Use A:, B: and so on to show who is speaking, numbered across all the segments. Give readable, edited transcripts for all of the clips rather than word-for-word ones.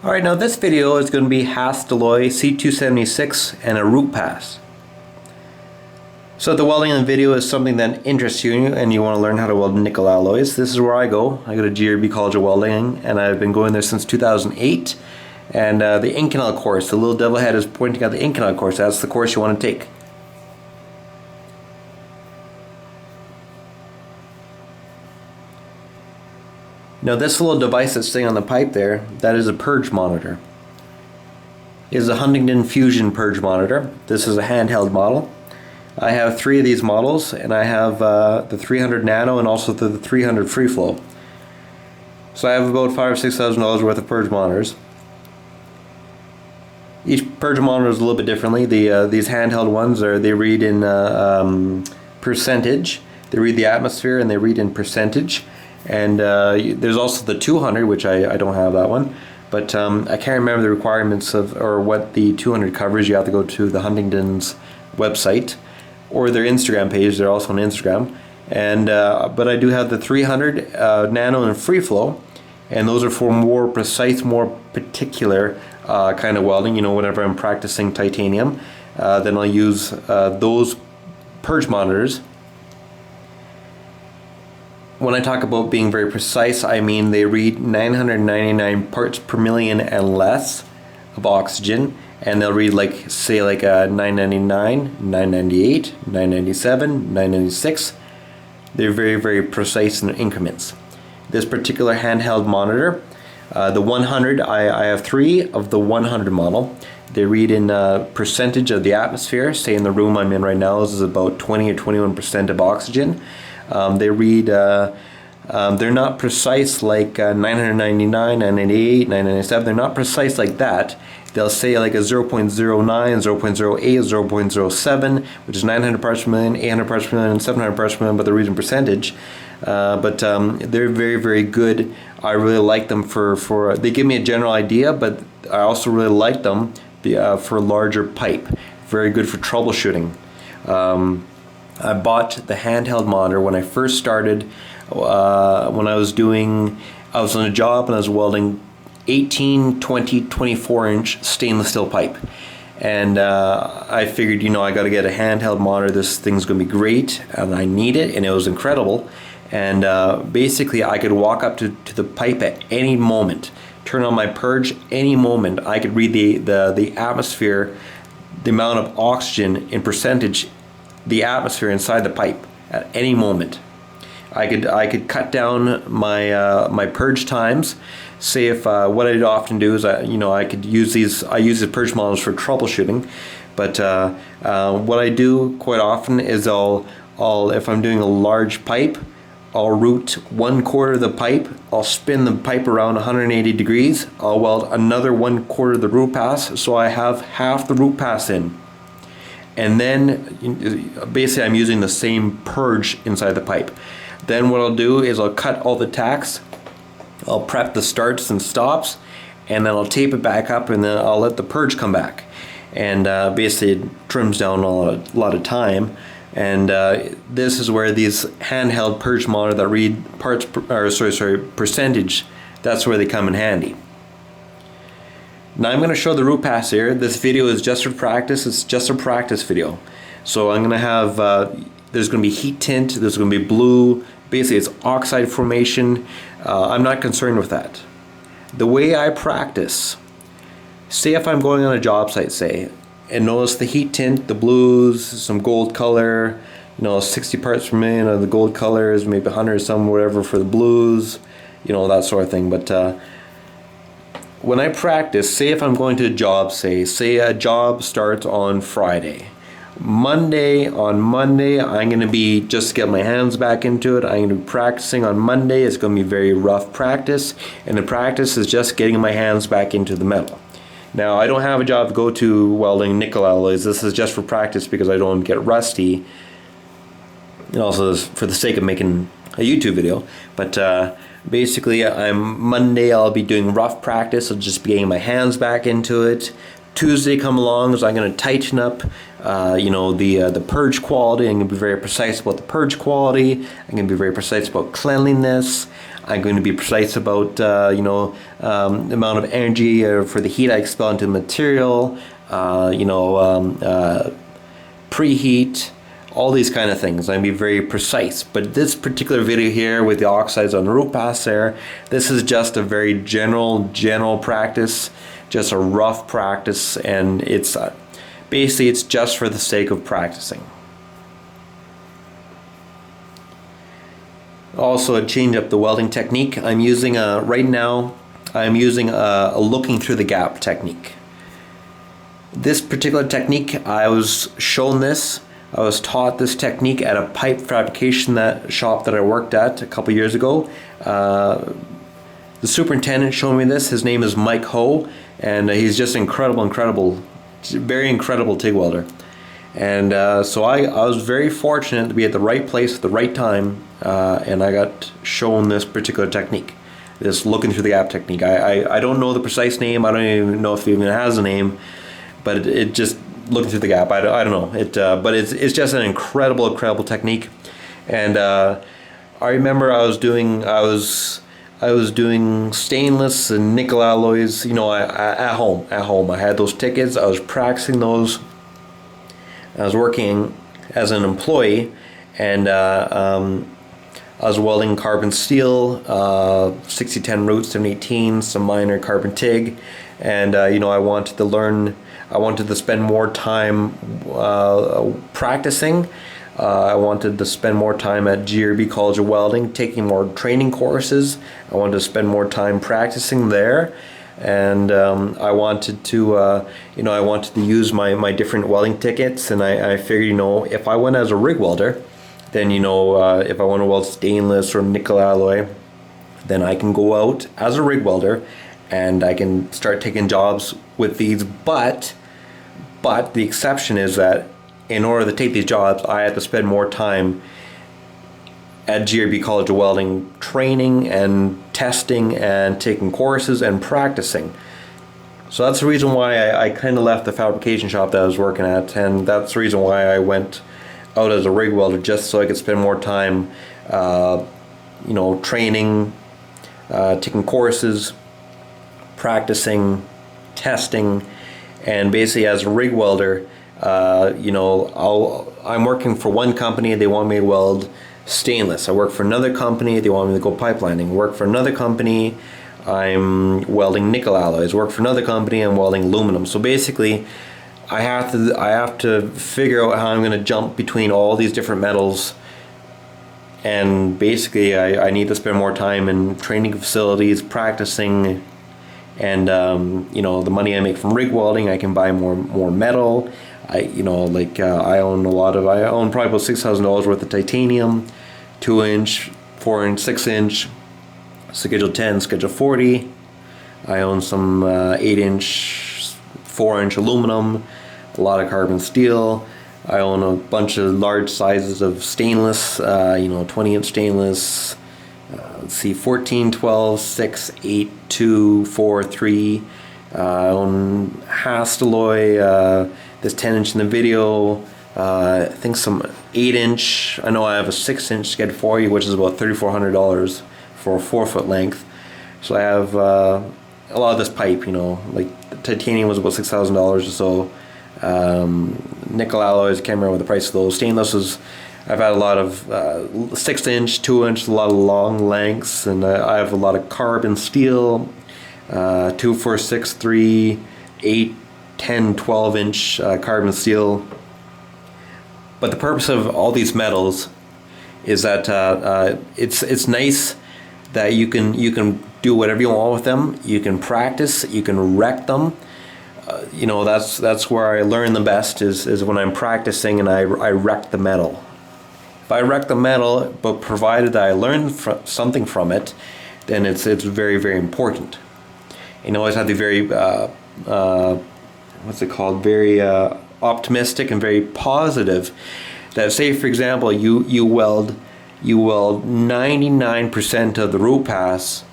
A: Alright, now this video is going to be Hastelloy C276 and a root pass. So the welding in the video is something that interests you and you want to learn how to weld nickel alloys. This is where I go. I go to GRB College of Welding and I've been going there since 2008. And the Inconel course, the little devil head is pointing at the Inconel course. That's the course you want to take. Now this little device that's sitting on the pipe there, that is a purge monitor. It is a Huntington Fusion purge monitor. This is a handheld model. I have 3 of these models, and I have the 300 nano and also the 300 free flow. So I have about $5,000 or $6,000 worth of purge monitors. Each purge monitor is a little bit differently. These handheld ones they read in percentage. They read the atmosphere and they read in percentage. And there's also the 200, which I don't have that one, but I can't remember the requirements of or what the 200 covers. You have to go to the Huntington's website or their Instagram page. They're also on Instagram. And but I do have the 300 nano and free flow, and those are for more precise, more particular kind of welding. You know, whenever I'm practicing titanium, then I'll use those purge monitors. When I talk about being very precise, I mean they read 999 parts per million and less of oxygen, and they'll read like, say, like 999, 998, 997, 996. They're very, very precise in their increments. This particular handheld monitor, the 100, I have 3 of the 100 model. They read in percentage of the atmosphere. Say in the room I'm in right now, this is about 20 or 21% of oxygen. They read, they're not precise like 999, 998, 997. They're not precise like that. They'll say like a 0.09, 0.08, 0.07, which is 900 parts per million, 800 parts per million, and 700 parts per million, but they're reading percentage. But they're very, very good. I really like them for they give me a general idea, but I also really like them for larger pipe. Very good for troubleshooting. I bought the handheld monitor when I first started, when I was on a job and I was welding 18, 20, 24 inch stainless steel pipe. And I figured, you know, I got to get a handheld monitor. This thing's going to be great and I need it, and it was incredible. And basically I could walk up to the pipe at any moment, turn on my purge any moment. I could read the atmosphere, the amount of oxygen in percentage, the atmosphere inside the pipe at any moment. I could cut down my purge times. Say if what I'd often do is I use the purge models for troubleshooting, but what I do quite often is I'll if I'm doing a large pipe, I'll route 1/4 of the pipe. I'll spin the pipe around 180 degrees. I'll weld another 1/4 of the root pass, so I have half the root pass in. And then basically I'm using the same purge inside the pipe. Then what I'll do is I'll cut all the tacks, I'll prep the starts and stops, and then I'll tape it back up, and then I'll let the purge come back. And basically it trims down a lot of time. And this is where these handheld purge monitors that read percentage, that's where they come in handy. Now I'm going to show the root pass here. This video is just for practice. It's just a practice video. So I'm going to have, there's going to be heat tint, there's going to be blue. Basically it's oxide formation. I'm not concerned with that. The way I practice, say if I'm going on a job site, say, and notice the heat tint, the blues, some gold color, 60 parts per million of the gold colors, maybe 100 some whatever for the blues, that sort of thing. But when I practice, say if I'm going to a job, say a job starts on Friday. On Monday, I'm going to be, just to get my hands back into it, I'm going to be practicing on Monday. It's going to be very rough practice, and the practice is just getting my hands back into the metal. Now, I don't have a job to go to welding nickel alloys. This is just for practice because I don't get rusty, and also for the sake of making a YouTube video. But basically, Monday I'll be doing rough practice. I'll just be getting my hands back into it. Tuesday come along, so I'm going to tighten up, the purge quality. I'm going to be very precise about the purge quality. I'm going to be very precise about cleanliness. I'm going to be precise about the amount of energy for the heat I expel into the material, preheat, all these kind of things. I'm going to be very precise. But this particular video here with the oxides on the root pass there, this is just a very general practice, just a rough practice, and it's basically it's just for the sake of practicing. Also, to change up the welding technique, I'm using right now I'm using a looking through the gap technique. This particular technique, I was shown this. I was taught this technique at a pipe fabrication shop that I worked at a couple years ago. The superintendent showed me this. His name is Mike Ho, and he's just incredible, very incredible TIG welder. And so I was very fortunate to be at the right place at the right time, and I got shown this particular technique, this looking through the gap technique. I don't know the precise name. I don't even know if it even has a name, but it just looking through the gap. I don't know it, but it's just an incredible technique. And I remember I was doing stainless and nickel alloys, at home. I had those tickets. I was practicing those. I was working as an employee, and I was welding carbon steel, 6010 root, 718, some minor carbon TIG, and I wanted to learn. I wanted to spend more time practicing. I wanted to spend more time at GRB College of Welding, taking more training courses. I wanted to spend more time practicing there, and I wanted to, use my different welding tickets. And I figured, if I went as a rig welder, then if I want to weld stainless or nickel alloy, then I can go out as a rig welder, and I can start taking jobs with these. But the exception is that in order to take these jobs, I had to spend more time at GRB College of Welding training and testing and taking courses and practicing. So that's the reason why I kind of left the fabrication shop that I was working at, and that's the reason why I went out as a rig welder, just so I could spend more time training, taking courses, practicing, testing. And basically, as a rig welder, I'm working for one company. They want me to weld stainless. I work for another company. They want me to go pipelining. Work for another company. I'm welding nickel alloys. Work for another company. I'm welding aluminum. So basically, I have to figure out how I'm going to jump between all these different metals. And basically, I need to spend more time in training facilities, practicing. And the money I make from rig welding, I can buy more metal. I own probably about $6,000 worth of titanium, 2-inch, 4-inch, 6-inch, Schedule 10, Schedule 40. I own some 8-inch, 4-inch aluminum, a lot of carbon steel. I own a bunch of large sizes of stainless, 20-inch stainless. 14, 12, 6, 8, 2, 4, 3. I own Hastelloy, this 10-inch in the video. I think some 8-inch. I know I have a 6-inch Schedule 40, which is about $3,400 for a 4-foot length. So I have a lot of this pipe, like the titanium was about $6,000 or so. Nickel alloys, I can't remember the price of those. Stainless was, I've had a lot of 6-inch, 2-inch, a lot of long lengths, and I have a lot of carbon steel, 2, 4, 6, 3, 8, 10, 12-inch carbon steel. But the purpose of all these metals is that it's nice that you can do whatever you want with them. You can practice, you can wreck them. That's where I learn the best is when I'm practicing and I wreck the metal. If I wreck the metal, but provided that I learn something from it, then it's very, very important. You always have to be very very optimistic and very positive. That, say for example, you weld 99% of the root pass,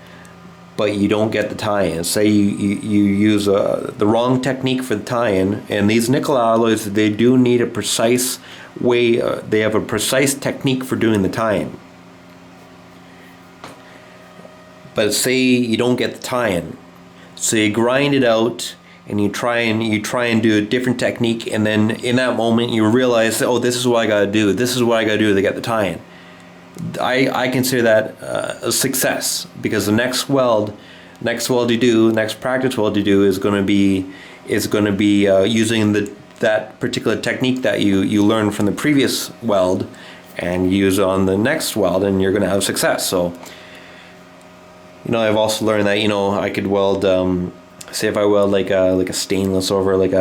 A: but you don't get the tie-in. Say you use the wrong technique for the tie-in, and these nickel alloys, they do need a precise way, they have a precise technique for doing the tie-in. but say you don't get the tie-in, so you grind it out and you try and do a different technique, and then in that moment you realize, oh, this is what I gotta do, this is what I gotta do to get the tie-in. I consider that a success, because the next practice weld you do is going to be using that particular technique that you learned from the previous weld and use on the next weld, and you're going to have success. So, I've also learned that I could weld. Say if I weld like a stainless over like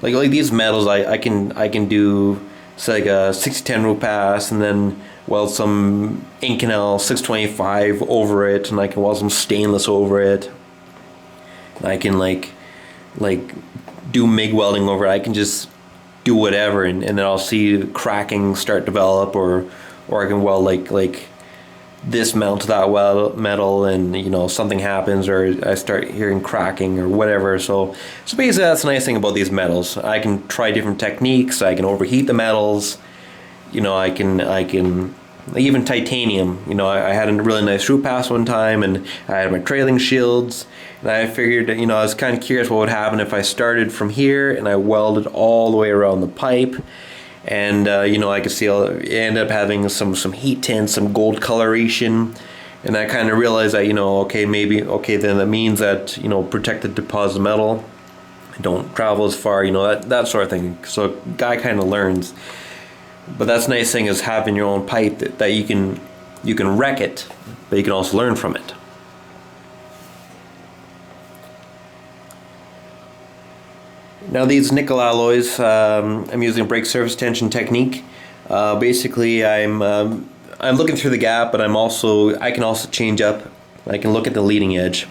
A: these metals, I can do say like a 6010 root pass, and then weld some Inconel 625 over it, and I can weld some stainless over it. And I can like do MIG welding over it. I can just do whatever, and then I'll see cracking start to develop, or I can weld like this metal to that metal, and something happens, or I start hearing cracking or whatever. So basically that's the nice thing about these metals. I can try different techniques. I can overheat the metals. I can even titanium. I had a really nice root pass one time, and I had my trailing shields, and I figured, I was kind of curious what would happen if I started from here and I welded all the way around the pipe, and I could see end up having some heat tints, some gold coloration, and I kind of realized that then that means that protected deposit metal, don't travel as far, that sort of thing. So a guy kind of learns. But that's the nice thing, is having your own pipe that you can wreck it, but you can also learn from it. Now these nickel alloys, I'm using a brake surface tension technique. Basically, I'm looking through the gap, but I can also change up. I can look at the leading edge,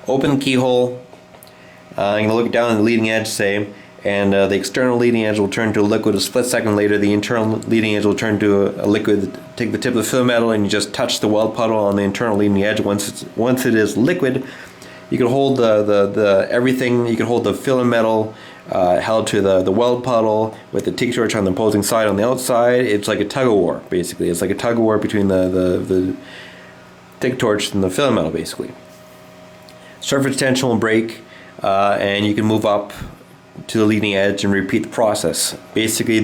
A: open the keyhole. I'm going to look down at the leading edge, say. And the external leading edge will turn to a liquid. A split second later, the internal leading edge will turn to a liquid. Take the tip of the fill metal and you just touch the weld puddle on the internal leading edge. Once it is liquid, you can hold the everything. You can hold the fill metal held to the weld puddle with the TIG torch on the opposing side on the outside. It's like a tug of war, basically. It's like a tug of war between the TIG torch and the fill metal, basically. Surface tension will break, and you can move up to the leading edge and repeat the process. Basically,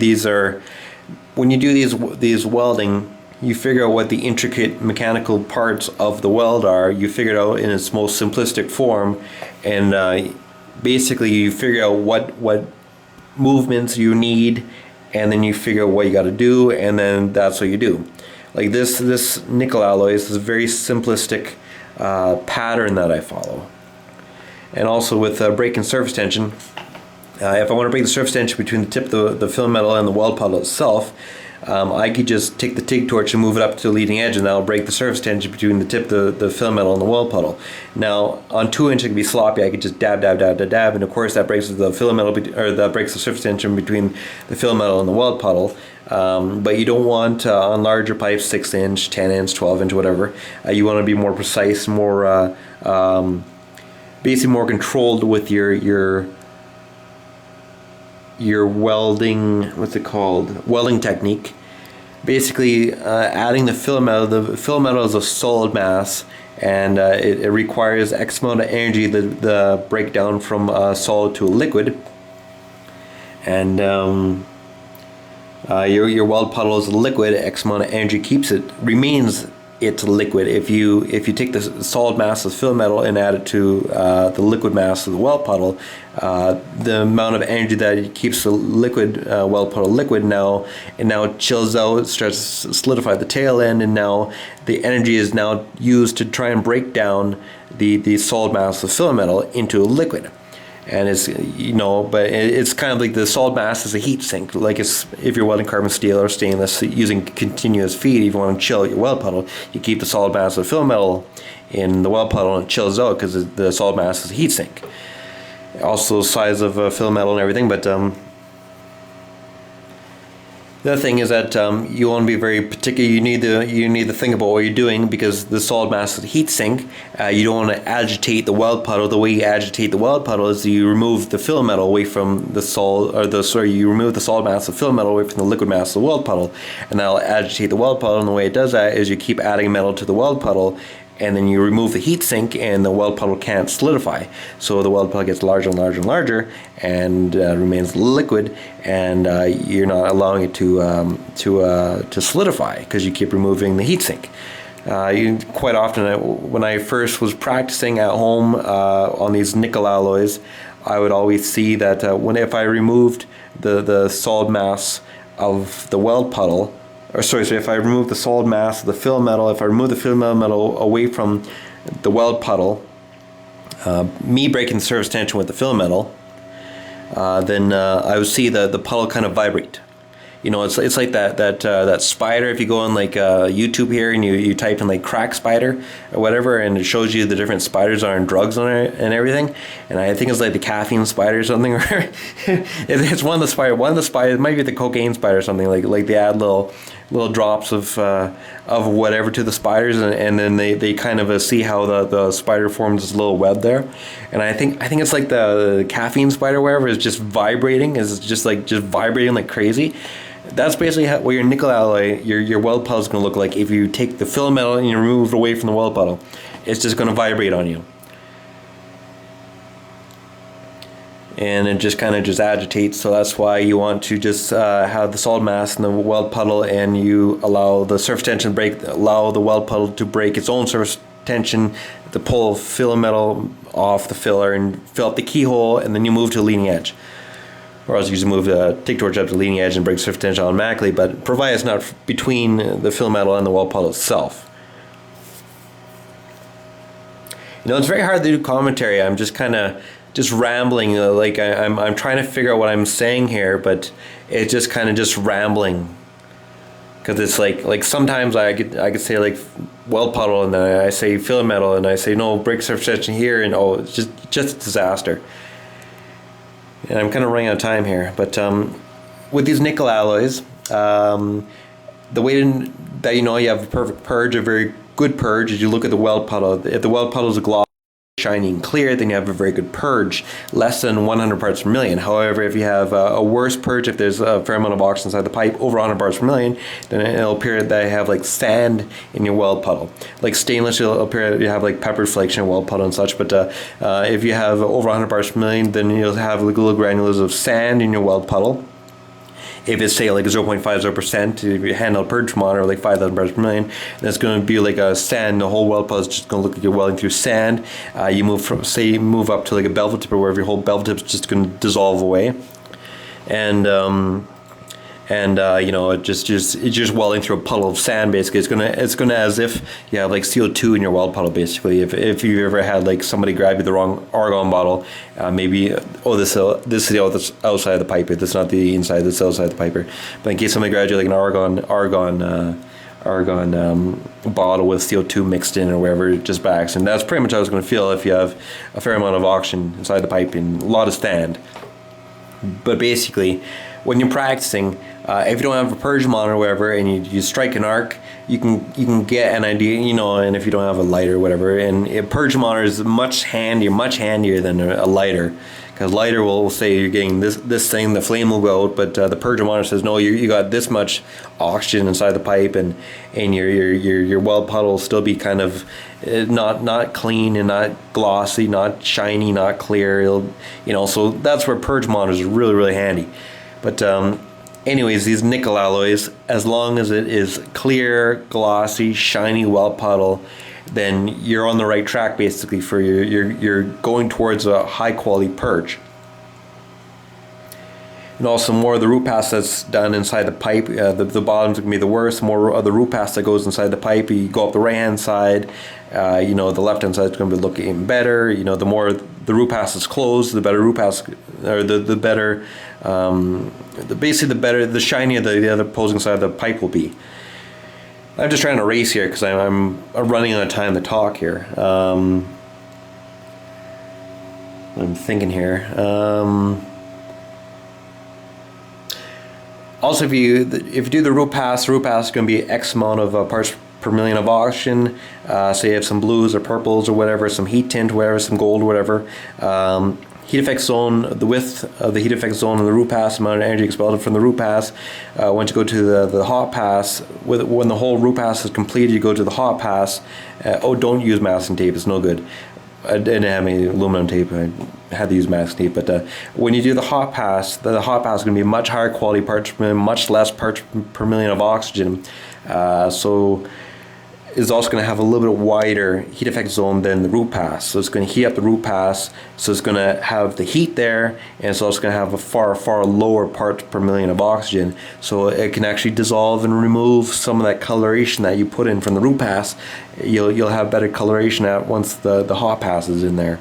A: when you do these welding, you figure out what the intricate mechanical parts of the weld are. You figure it out in its most simplistic form, and basically you figure out what movements you need, and then you figure out what you got to do, and then that's what you do. Like this nickel alloys is a very simplistic pattern that I follow. And also with brake and surface tension, if I want to break the surface tension between the tip of the fill metal and the weld puddle itself, I could just take the TIG torch and move it up to the leading edge, and that'll break the surface tension between the tip of the fill metal and the weld puddle. Now, on 2-inch it can be sloppy. I could just dab, and of course that breaks the fill metal, or that breaks the surface tension between the fill metal and the weld puddle. But you don't want on larger pipes, 6-inch, 10-inch, 12-inch, whatever. You want to be more precise, more basically more controlled with your welding, welding technique. Basically, adding the fill metal. The fill metal is a solid mass, and it requires X amount of energy the breakdown from solid to a liquid. And your weld puddle is a liquid. X amount of energy remains it's liquid. If you take the solid mass of fill metal and add it to the liquid mass of the weld puddle, the amount of energy that it keeps the liquid weld puddle liquid it chills out, it starts to solidify the tail end, and now the energy is now used to try and break down the solid mass of fill metal into a liquid. And it's but it's kind of like the solid mass is a heat sink. Like if you're welding carbon steel or stainless using continuous feed, if you want to chill your weld puddle, you keep the solid mass of fill metal in the weld puddle and it chills out because the solid mass is a heat sink. Also, size of fill metal and everything, but the other thing is that you want to be very particular. You need to think about what you're doing, because the solid mass is a heat sink. You don't want to agitate the weld puddle. The way you agitate the weld puddle is you remove the fill metal away from you remove the solid mass of fill metal away from the liquid mass of the weld puddle, and that'll agitate the weld puddle. And the way it does that is you keep adding metal to the weld puddle, and then you remove the heat sink, and the weld puddle can't solidify. So the weld puddle gets larger and larger and larger, and remains liquid, and you're not allowing it to solidify because you keep removing the heat sink. Quite often, when I first was practicing at home on these nickel alloys, I would always see that if I removed the solid mass of the weld puddle, or sorry, if I remove the solid mass of the fill metal, if I remove the fill metal away from the weld puddle, me breaking the surface tension with the fill metal, then I would see the puddle kind of vibrate. You know, it's like that spider. If you go on like YouTube here and you type in like crack spider or whatever, and it shows you the different spiders are on drugs on it and everything. And I think it's like the caffeine spider or something. It's one of the spider. One of the spiders, it might be the cocaine spider or something. Like they add little drops of whatever to the spiders, and then they kind of see how the spider forms this little web there. And I think it's like the caffeine spider, wherever, is just vibrating. Is just vibrating like crazy. That's basically what your nickel alloy, your weld puddle is going to look like if you take the fill metal and you remove it away from the weld puddle. It's just going to vibrate on you. And it just kind of agitates, so that's why you want to just have the solid mass in the weld puddle, and you allow the surface tension break, allow the weld puddle to break its own surface tension, to pull fill metal off the filler and fill up the keyhole, and then you move to the leading edge. Or else you just move the TIG torch up to the leading edge and break surface tension automatically, but provided it's not between the fill metal and the weld puddle itself. You know, it's very hard to do commentary. I'm just kind of rambling, like I'm trying to figure out what I'm saying here, but it's just kind of just rambling. Because it's like sometimes I could say like weld puddle, and then I say fill metal, and I say no, break surface tension here, and oh, it's just a disaster. And I'm kind of running out of time here, but with these nickel alloys, the way that you know you have a perfect purge, a very good purge, is you look at the weld puddle. If the weld puddle is glossy, shiny and clear, then you have a very good purge, less than 100 parts per million. However, if you have a worse purge, if there's a fair amount of oxygen inside the pipe, over 100 parts per million, then it'll appear that you have like sand in your weld puddle. Like stainless, it'll appear that you have like pepper flakes in your weld puddle and such, but if you have over 100 parts per million, then you'll have like little granules of sand in your weld puddle. If it's say like 0.50%, if you handle a purge monitor like 5,000 parts per million, that's going to be like a sand. The whole weld puddle is just going to look like you're welding through sand. You move up to like a bevel tip, or wherever your whole bevel tip is just going to dissolve away, and you know, it's just welding through a puddle of sand. Basically, it's gonna as if you have like CO2 in your weld puddle. Basically, if you ever had like somebody grab you the wrong argon bottle, maybe this is the outside of the pipe. This is not the inside. This is outside the piper. But in case somebody grabs you like an argon bottle with CO2 mixed in or whatever, just by accident, that's pretty much how it's going to feel if you have a fair amount of oxygen inside the pipe and a lot of sand. But basically, when you're practicing, if you don't have a purge monitor or whatever, and you strike an arc, you can get an idea, you know. And if you don't have a lighter or whatever, and a purge monitor is much handier than a lighter, because lighter will say you're getting this thing, the flame will go out, but the purge monitor says no, you got this much oxygen inside the pipe, and your weld puddle will still be kind of not clean and not glossy, not shiny, not clear. You know, so that's where purge monitors are really handy. But anyways, these nickel alloys, as long as it is clear, glossy, shiny weld puddle, then you're on the right track basically for you're going towards a high quality purge. And also, more of the root pass that's done inside the pipe, the bottom's going to be the worst. More of the root pass that goes inside the pipe, you go up the right hand side, you know, the left hand side is going to be looking even better. You know, the more the root pass is closed, the better root pass, or the better, basically the shinier the other opposing side of the pipe will be. I'm just trying to race here because I'm running out of time to talk here. I'm thinking here. Also, if you do the root pass is going to be X amount of parts per million of oxygen. Say you have some blues or purples or whatever, some heat tint, whatever, some gold, whatever. heat effect zone, the width of the heat effect zone and the root pass, amount of energy expelled from the root pass. Once you go to the hot pass, when the whole root pass is completed, you go to the hot pass. Oh, don't use masking tape, it's no good. I didn't have any aluminum tape, I had to use masking tape, but when you do the hot pass is going to be much higher quality parts per million, much less parts per million of oxygen. So is also going to have a little bit wider heat effect zone than the root pass. So it's going to heat up the root pass, so it's going to have the heat there, and it's also going to have a far lower parts per million of oxygen. So it can actually dissolve and remove some of that coloration that you put in from the root pass. You'll have better coloration at once the hot pass is in there,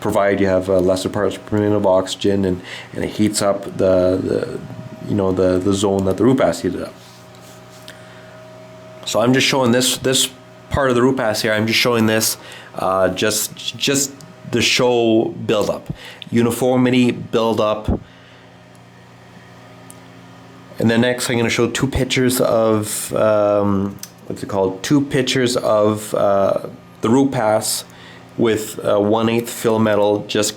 A: provided you have lesser parts per million of oxygen, and it heats up the zone that the root pass heated up. So I'm just showing this part of the root pass here. I'm just showing this just the show buildup, uniformity buildup. And then next I'm going to show two pictures of what's it called? Two pictures of the root pass with 1/8 fill metal, just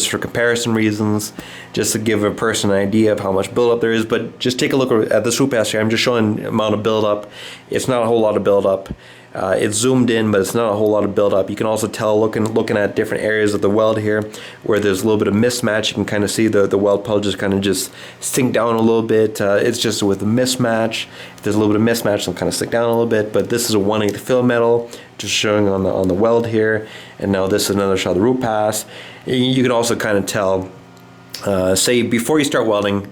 A: for comparison reasons, just to give a person an idea of how much buildup there is. But just take a look at this root pass here. I'm just showing the amount of buildup. It's not a whole lot of buildup. It's zoomed in, but it's not a whole lot of buildup. You can also tell looking at different areas of the weld here where there's a little bit of mismatch. You can kind of see the weld puddles just sink down a little bit. It's just with a mismatch. If there's a little bit of mismatch, it'll kind of stick down a little bit. But this is a 1/8 fill metal, just showing on the weld here. And now this is another shot of the root pass. You can also kind of tell, say before you start welding,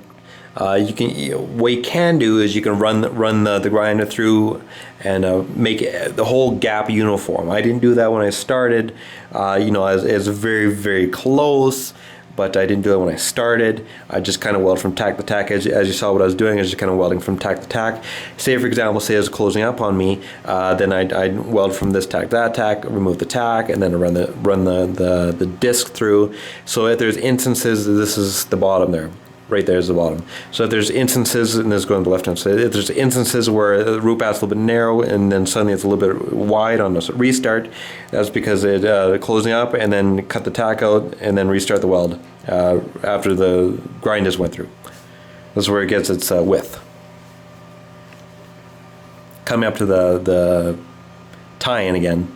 A: what you can do is you can run the grinder through and make the whole gap uniform. I didn't do that when I started. It's very close, but I didn't do it when I started. I just kind of weld from tack to tack. As you saw what I was doing, I was just kind of welding from tack to tack. Say for example, say it's closing up on me, then I'd weld from this tack to that tack, remove the tack, and then run the disc through. So if there's instances, this is the bottom there. Right there is the bottom. So if there's instances, and this is going to the left hand side, if there's instances where the root pass is a little bit narrow and then suddenly it's a little bit wide on the restart, that's because it closing up, and then cut the tack out and then restart the weld after the grind just went through. This is where it gets its width. Coming up to the tie-in again.